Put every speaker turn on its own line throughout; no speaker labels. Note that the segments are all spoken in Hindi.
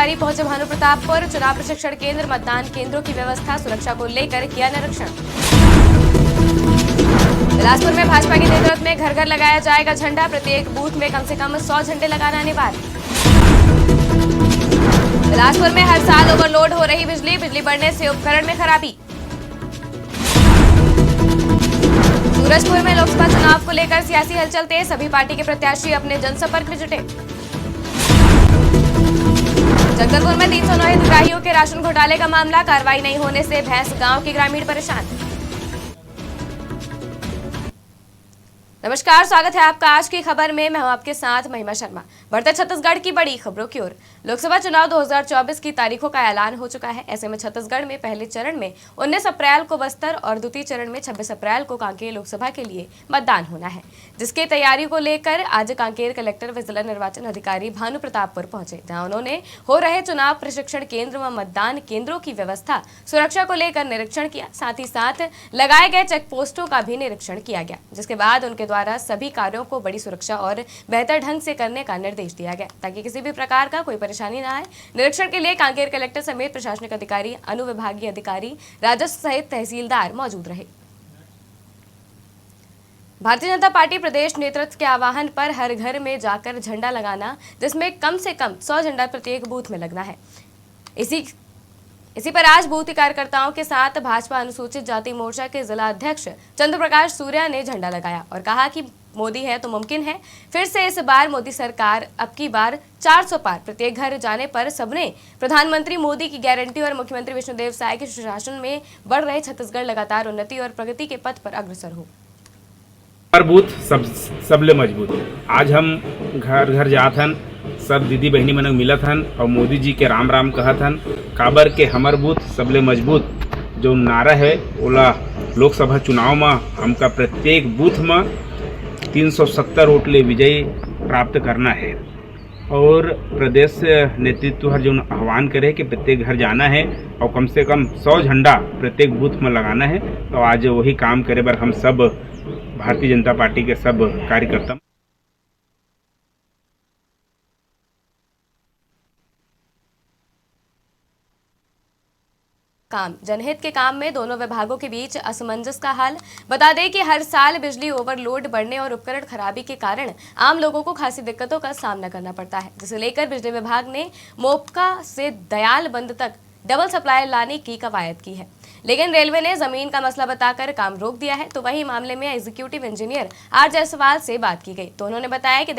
अधिकारी पहुंचे भानु प्रतापपुर। चुनाव प्रशिक्षण केंद्र, मतदान केंद्रों की व्यवस्था, सुरक्षा को लेकर किया निरीक्षण। बिलासपुर में भाजपा के नेतृत्व में घर घर लगाया जाएगा झंडा। प्रत्येक बूथ में कम से कम 100 झंडे लगाना अनिवार्य। बिलासपुर में हर साल ओवरलोड हो रही बिजली, बिजली बढ़ने से उपकरण में खराबी। सूरजपुर में लोकसभा चुनाव को लेकर सियासी हलचल तेज, सभी पार्टी के प्रत्याशी अपने जनसंपर्क में जुटे। जगदलपुर में 309 हितग्राहियों के राशन घोटाले का मामला, कार्रवाई नहीं होने से भैंस गांव के ग्रामीण परेशान। नमस्कार, स्वागत है आपका आज की खबर में। मैं हूं आपके साथ महिमा शर्मा। बढ़ते छत्तीसगढ़ की बड़ी खबरों की ओर। लोकसभा चुनाव 2024 की तारीखों का ऐलान हो चुका है। ऐसे में छत्तीसगढ़ में पहले चरण में 19 अप्रैल को बस्तर और द्वितीय चरण में 26 अप्रैल को कांकेर लोकसभा के लिए मतदान होना है, जिसकी तैयारी को लेकर आज कांकेर कलेक्टर व जिला निर्वाचन अधिकारी भानु प्रतापपुर पहुंचे, जहां उन्होंने हो रहे चुनाव प्रशिक्षण केंद्र व मतदान केंद्रों की व्यवस्था, सुरक्षा को लेकर निरीक्षण किया। साथ ही साथ लगाए गए चेक पोस्टों का भी निरीक्षण किया गया, जिसके बाद उनके द्वारा सभी कार्यों को बड़ी सुरक्षा और बेहतर ढंग से करने का निर्देश दिया गया, ताकि किसी भी प्रकार का कोई परेशानी न आए। निरीक्षण के लिए कांकेर कलेक्टर समेत प्रशासनिक अधिकारी, अनुविभागीय अधिकारी, राजस्व सहित तहसीलदार मौजूद रहे। भारतीय जनता पार्टी प्रदेश नेतृत्व के आह्वान पर हर घर में जाकर झंडा लगाना, जिसमें कम से कम 100 झंडा प्रत्येक बूथ में लगना है। इसी पर आज बूथ कार्यकर्ताओं के साथ भाजपा अनुसूचित जाति मोर्चा के जिला अध्यक्ष चंद्र प्रकाश सूर्या ने झंडा लगाया और कहा कि मोदी है तो मुमकिन है फिर से इस बार मोदी सरकार। अब की बार 400 पार प्रत्येक घर जाने पर सबने प्रधानमंत्री मोदी की गारंटी और मुख्यमंत्री विष्णुदेव साय के शासन में बढ़ रहे छत्तीसगढ़ लगातार उन्नति और प्रगति के पथ पर अग्रसर हो।
हर बूथ सबले मजबूत। आज हम घर घर जात हन, सब दीदी बहनी मन मिलत हन और मोदी जी के राम राम कहत हन। काबर के हमर बूथ सबले मजबूत जो नारा है ओला लोकसभा चुनाव में हमका प्रत्येक बूथ में 370 वोट ले विजय प्राप्त करना है। और प्रदेश नेतृत्व हर जो आह्वान करे कि प्रत्येक घर जाना है और कम से कम 100 झंडा प्रत्येक बूथ में लगाना है। तो आज वही काम करे बर हम सब भारतीय जनता पार्टी के सब कार्यकर्ता
काम जनहित के काम में दोनों विभागों के बीच असमंजस का हाल। बता दें कि हर साल बिजली ओवरलोड बढ़ने और उपकरण खराबी के कारण आम लोगों को खासी दिक्कतों का सामना करना पड़ता है, जिसे लेकर बिजली विभाग ने मोपका से दयालबंद तक डबल सप्लाई लाने की कवायद की है, लेकिन रेलवे ने जमीन का मसला बताकर काम रोक दिया है। तो वही मामले में एग्जीक्यूटिव इंजीनियर आर जायसवाल से बात की गई, तो उन्होंने बताया कि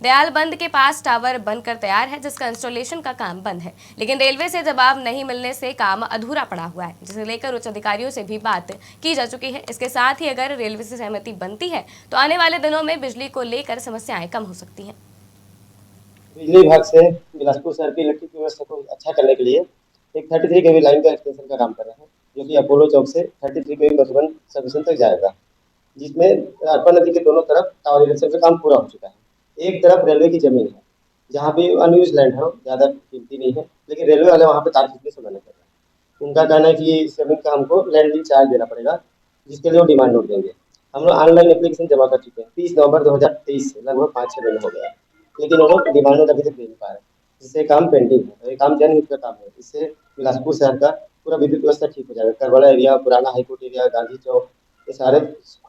दयालबंद के पास टावर बनकर तैयार है, जिसका इंस्टॉलेशन का काम बंद है, लेकिन रेलवे से जवाब नहीं मिलने से काम अधूरा पड़ा हुआ है, जिसे लेकर उच्च अधिकारियों से भी बात की जा चुकी है। इसके साथ ही अगर रेलवे से सहमति बनती है तो आने वाले दिनों में बिजली को लेकर समस्याएं कम हो सकती हैं।
बिजली विभाग से बिलासपुर शहर की इलेक्ट्रिक व्यवस्था को अच्छा करने के लिए एक 33 kV लाइन का एक्सटेंशन का काम कर रहे हैं, जो कि अपोलो चौक से 33 kV मधुबन सबस्टेशन तक जाएगा, जिसमें अरपा नदी के दोनों तरफ टावर इरेक्शन का काम पूरा हो चुका है। एक तरफ रेलवे की जमीन है, जहाँ पे अनयूज लैंड है, ज़्यादा कीमती नहीं है, लेकिन रेलवे वाले वहाँ पे तार खींचने से मना कर रहे हैं। उनका कहना है कि इस जमीन का हमको लैंड लीज चार्ज देना पड़ेगा, जिसके लिए वो डिमांड नोट देंगे। हम लोग ऑनलाइन एप्लीकेशन जमा कर चुके हैं 30 नवंबर 2023 से, लगभग 5-6 महीने हो गया, लेकिन वो लोग डिमांड नोट अभी तक दे नहीं पा रहे, जिससे काम पेंडिंग है। ये काम जनहित का काम है, इससे बिलासपुर शहर का पूरा विद्युत व्यवस्था ठीक हो जाएगा। करबड़ा एरिया, पुराना हाईकोर्ट एरिया, गांधी चौक, ये सारे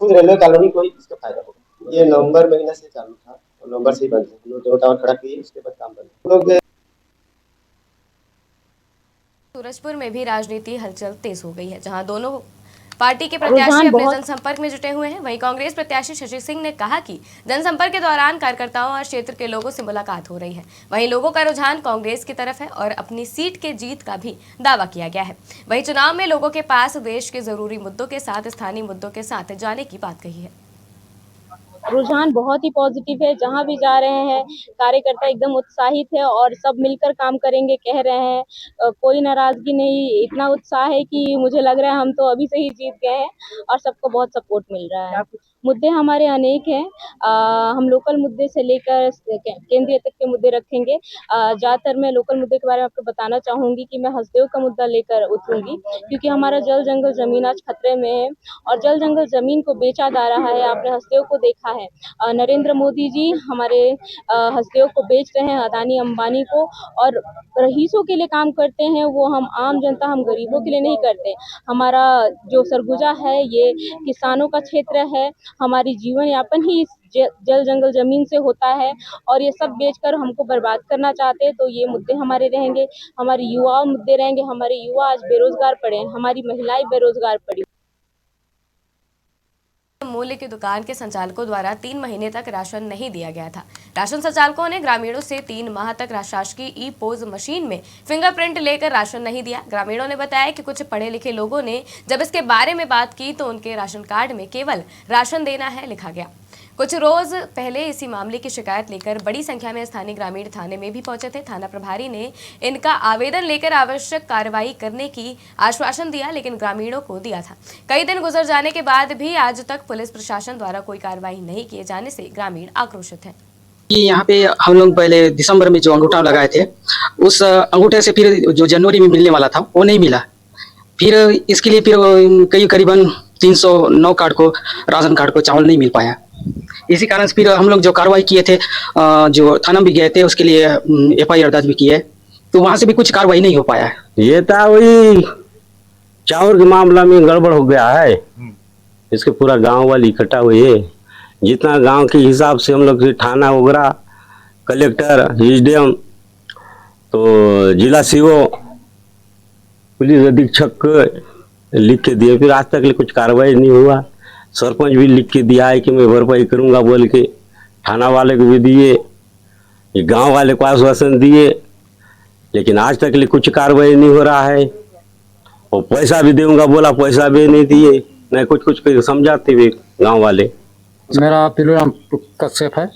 खुद रेलवे कॉलोनी को ही इसका फायदा होगा। ये नवंबर महीना से चालू था और नवंबर से ही बंद है। हम लोग टावर खड़ा किए, उसके बाद काम बंद है।
सूरजपुर में भी राजनीति हलचल तेज हो गई है, जहां दोनों पार्टी के प्रत्याशी अपने जनसंपर्क में जुटे हुए हैं। वहीं कांग्रेस प्रत्याशी शशि सिंह ने कहा कि जनसंपर्क के दौरान कार्यकर्ताओं और क्षेत्र के लोगों से मुलाकात हो रही है। वहीं लोगों का रुझान कांग्रेस की तरफ है और अपनी सीट के जीत का भी दावा किया गया है। वहीं चुनाव में लोगों के पास देश के जरूरी मुद्दों के साथ स्थानीय मुद्दों के साथ जाने की बात कही है।
रुझान बहुत ही पॉजिटिव है, जहां भी जा रहे हैं कार्यकर्ता एकदम उत्साहित है और सब मिलकर काम करेंगे कह रहे हैं। कोई नाराजगी नहीं, इतना उत्साह है कि मुझे लग रहा है हम तो अभी से ही जीत गए हैं और सबको बहुत सपोर्ट मिल रहा है। मुद्दे हमारे अनेक हैं। हम लोकल मुद्दे से लेकर केंद्रीय तक के मुद्दे रखेंगे। ज़्यादातर मैं लोकल मुद्दे के बारे में आपको बताना चाहूँगी कि मैं हसदेव का मुद्दा लेकर उतरूँगी, क्योंकि हमारा जल जंगल ज़मीन आज खतरे में है और जल जंगल ज़मीन को बेचा जा रहा है। आपने हसदेव को देखा है, नरेंद्र मोदी जी हमारे हसदेव को बेच रहे हैं अदानी अंबानी को, और रईसों के लिए काम करते हैं वो। हम आम जनता, हम गरीबों के लिए नहीं करते। हमारा जो सरगुजा है ये किसानों का क्षेत्र है। हमारी जीवन यापन ही इस जल जंगल जमीन से होता है, और ये सब बेचकर हमको बर्बाद करना चाहते हैं। तो ये मुद्दे हमारे रहेंगे, हमारे युवा मुद्दे रहेंगे। हमारे युवा आज बेरोजगार पड़े हैं, हमारी महिलाएं बेरोजगार पड़ी।
मूल्य की दुकान के संचालकों द्वारा 3 महीने तक राशन नहीं दिया गया था। राशन संचालकों ने ग्रामीणों से 3 माह तक शासकीय ई पोज मशीन में फिंगरप्रिंट लेकर राशन नहीं दिया। ग्रामीणों ने बताया कि कुछ पढ़े लिखे लोगों ने जब इसके बारे में बात की तो उनके राशन कार्ड में केवल राशन देना है लिखा गया। कुछ रोज पहले इसी मामले की शिकायत लेकर बड़ी संख्या में स्थानीय ग्रामीण थाने में भी पहुंचे थे। थाना प्रभारी ने इनका आवेदन लेकर आवश्यक कार्रवाई करने की आश्वासन दिया, लेकिन ग्रामीणों को दिया था। कई दिन गुजर जाने के बाद भी आज तक पुलिस प्रशासन द्वारा कोई कार्रवाई नहीं किए जाने से ग्रामीण आक्रोशित हैं।
यहाँ पे हम लोग पहले दिसंबर में जो अंगूठा लगाए थे, उस अंगूठे से फिर जो जनवरी में मिलने वाला था वो नहीं मिला। फिर इसके लिए फिर करीबन 309 कार्ड को, राशन कार्ड को चावल नहीं मिल पाया। इसी कारण से फिर हम लोग जो कार्रवाई किए थे, जो थाना भी गए थे, उसके लिए FIR दर्ज भी किए, तो वहां से भी कुछ कार्रवाई नहीं हो पाया है।
ये था वही चावल के मामला में गड़बड़ हो गया है। इसके पूरा गांव वाले इकट्ठा हुए है। जितना गांव के हिसाब से हम लोग थाना वगैरह, कलेक्टर, SDM, तो जिला सीओ, पुलिस अधीक्षक लिख के दिए, फिर आज तक कुछ कार्रवाई नहीं हुआ। सरपंच भी लिख के दिया है कि मैं भरपाई करूंगा बोल के, थाना वाले को भी दिए, गांव वाले को आश्वासन दिए, लेकिन आज तक कुछ कार्रवाई नहीं हो रहा है। और पैसा भी दूंगा बोला, पैसा भी नहीं दिए, नहीं कुछ समझाते हुए गांव वाले।
मेरा पिलूराम कश्यप है,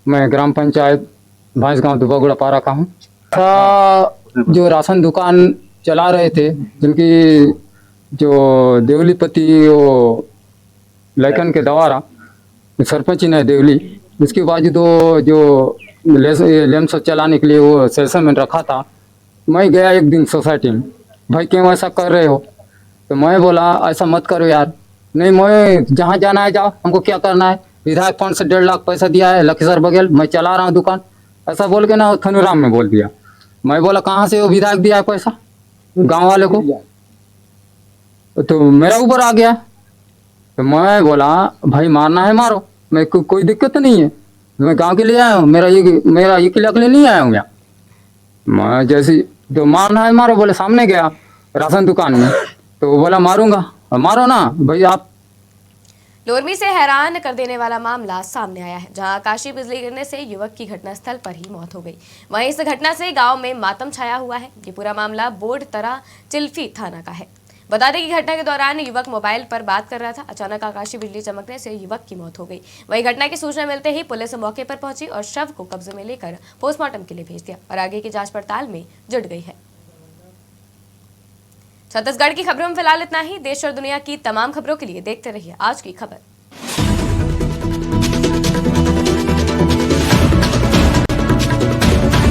मैं ग्राम पंचायत भांसगांव दुबागुड़ा पारा का हूँ। जो राशन दुकान चला रहे थे, जिनकी जो देवलीपति वो लैकन के द्वारा सरपंच ने देवली, उसके बाद जो लेम्स चलाने के लिए वो सेशन में रखा था, मैं गया एक दिन सोसाइटी में, भाई क्यों ऐसा कर रहे हो? तो मैं बोला ऐसा मत करो यार। नहीं, मैं जहाँ जाना है जाओ, हमको क्या करना है? विधायक फंड से 1.5 लाख पैसा दिया है लखीसर बघेल, मैं चला रहा हूँ दुकान, ऐसा बोल के ना थनुराम में बोल दिया। मैं बोला कहाँ से वो विधायक दिया है पैसा गाँव वाले को? तो मेरा ऊपर आ गया। तो मैं बोला भाई मारना है मारो, मैं कोई दिक्कत नहीं है, मैं गांव के लिए आया हूँ, मेरा ये किला के लिए नहीं आया हूँ यहाँ। मैं जैसे तो मारना है मारो बोले, सामने गया राशन दुकान में, तो बोला मारूंगा, मारो ना भाई आप।
लोरमी से हैरान कर देने वाला मामला सामने आया है, जहां आकाशीय बिजली गिरने से युवक की घटनास्थल पर ही मौत हो गई। वहीं इस घटना से गांव में मातम छाया हुआ है। ये पूरा मामला बोर्ड तरा चिल्फी थाना का है। बता दें कि घटना के दौरान युवक मोबाइल पर बात कर रहा था। अचानक आकाशीय बिजली चमकने से युवक की मौत हो गई। वहीं घटना की सूचना मिलते ही पुलिस मौके पर पहुंची और शव को कब्जे में लेकर पोस्टमार्टम के लिए भेज दिया और आगे की जांच पड़ताल में जुट गई है। छत्तीसगढ़ की खबरों में फिलहाल इतना ही। देश और दुनिया की तमाम खबरों के लिए देखते रहिए आज की खबर।